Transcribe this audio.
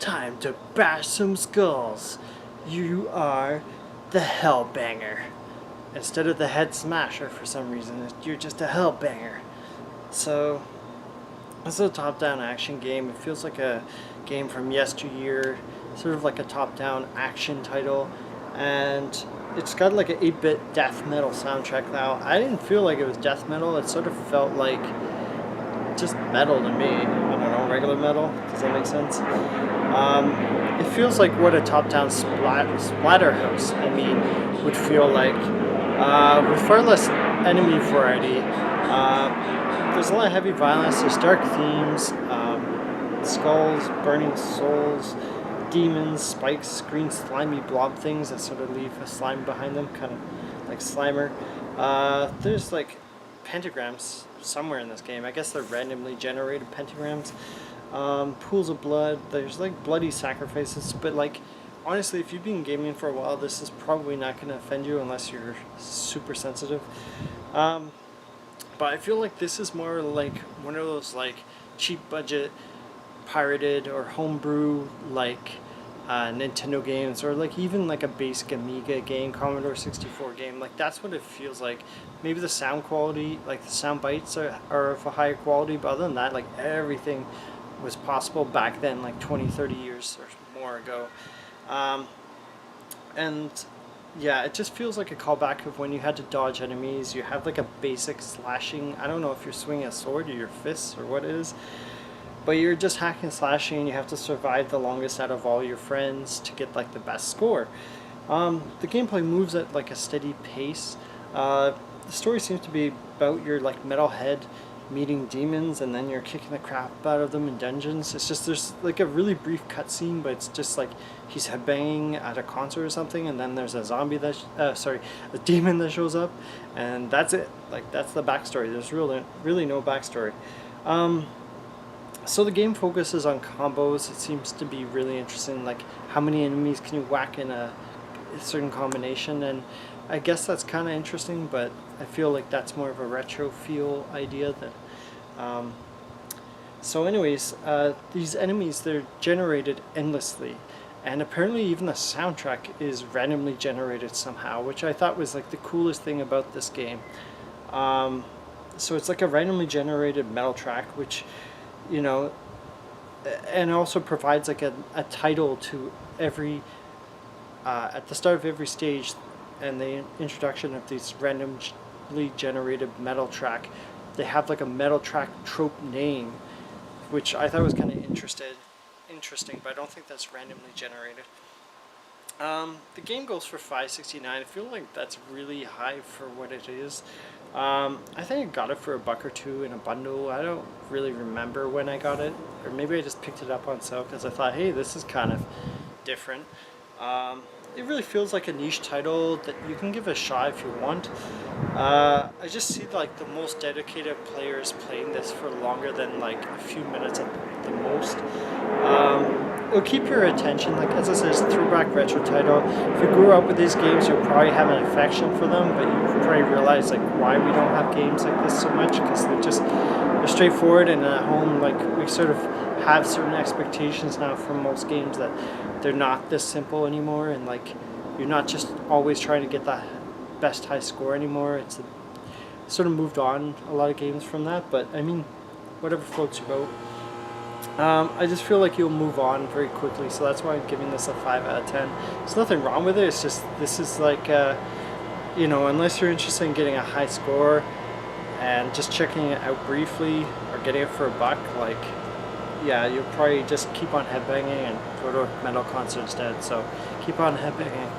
Time to bash some skulls. You are the Hellbanger. Instead of the head smasher for some reason, you're just a Hellbanger. So, this is a top-down action game. It feels like a game from yesteryear, sort of like a top-down action title. And it's got like an 8-bit death metal soundtrack now. I didn't feel like it was death metal. It sort of felt like just metal to me. I don't know, regular metal. Does that make sense? It feels like what a top-down splatterhouse, would feel like, with far less enemy variety. There's a lot of heavy violence. There's dark themes, skulls, burning souls, demons, spikes, green slimy blob things that sort of leave a slime behind them, kind of like Slimer. There's like pentagrams somewhere in this game. I guess they're randomly generated pentagrams. Pools of blood. There's like bloody sacrifices, but like honestly, if you've been gaming for a while, this is probably not going to offend you unless you're super sensitive. But I feel like this is more like one of those like cheap budget pirated or homebrew like Nintendo games, or like even like a basic Amiga game, Commodore 64 game. Like that's what it feels like. Maybe the sound quality, like the sound bites are of a higher quality, but other than that, like everything was possible back then, like 20-30 years or more ago. And yeah, it just feels like a callback of when you had to dodge enemies. You have like a basic slashing. I don't know if you're swinging a sword or your fists or what it is, but you're just hacking and slashing, and you have to survive the longest out of all your friends to get like the best score. The gameplay moves at like a steady pace. The story seems to be about your like metalhead meeting demons, and then you're kicking the crap out of them in dungeons. It's just, there's like a really brief cutscene, but it's just like he's headbanging at a concert or something, and then there's a zombie that a demon that shows up, and that's it. Like that's the backstory. There's really no backstory. So the game focuses on combos. It seems to be really interesting, like how many enemies can you whack in a certain combination, and I guess that's kind of interesting, but I feel like that's more of a retro feel idea. So anyways, these enemies, they're generated endlessly, and apparently even the soundtrack is randomly generated somehow, which I thought was like the coolest thing about this game. So it's like a randomly generated metal track, which, you know, and also provides like a title to every at the start of every stage, and the introduction of these randomly generated metal track. They have like a metal track trope name, which I thought was kind of interesting, but I don't think that's randomly generated. The game goes for $5.69. I feel like that's really high for what it is. I think I got it for $1 or $2 in a bundle. I don't really remember when I got it, or maybe I just picked it up on sale because I thought, hey, this is kind of different. It really feels like a niche title that you can give a shot if you want. I just see like the most dedicated players playing this for longer than like a few minutes at the most. It'll keep your attention. Like as I said, it's a throwback retro title. If you grew up with these games, you'll probably have an affection for them, but you probably realize like why we don't have games like this so much, because they're straightforward, and at home like we sort of have certain expectations now from most games that they're not this simple anymore, and like you're not just always trying to get the best high score anymore. It's sort of moved on a lot of games from that, but I mean, whatever floats your boat. I just feel like you'll move on very quickly, so that's why I'm giving this a 5 out of 10. There's nothing wrong with it. It's just, this is like, you know, unless you're interested in getting a high score and just checking it out briefly or getting it for $1, like, yeah, you'll probably just keep on headbanging and go to a metal concert instead. So keep on headbanging.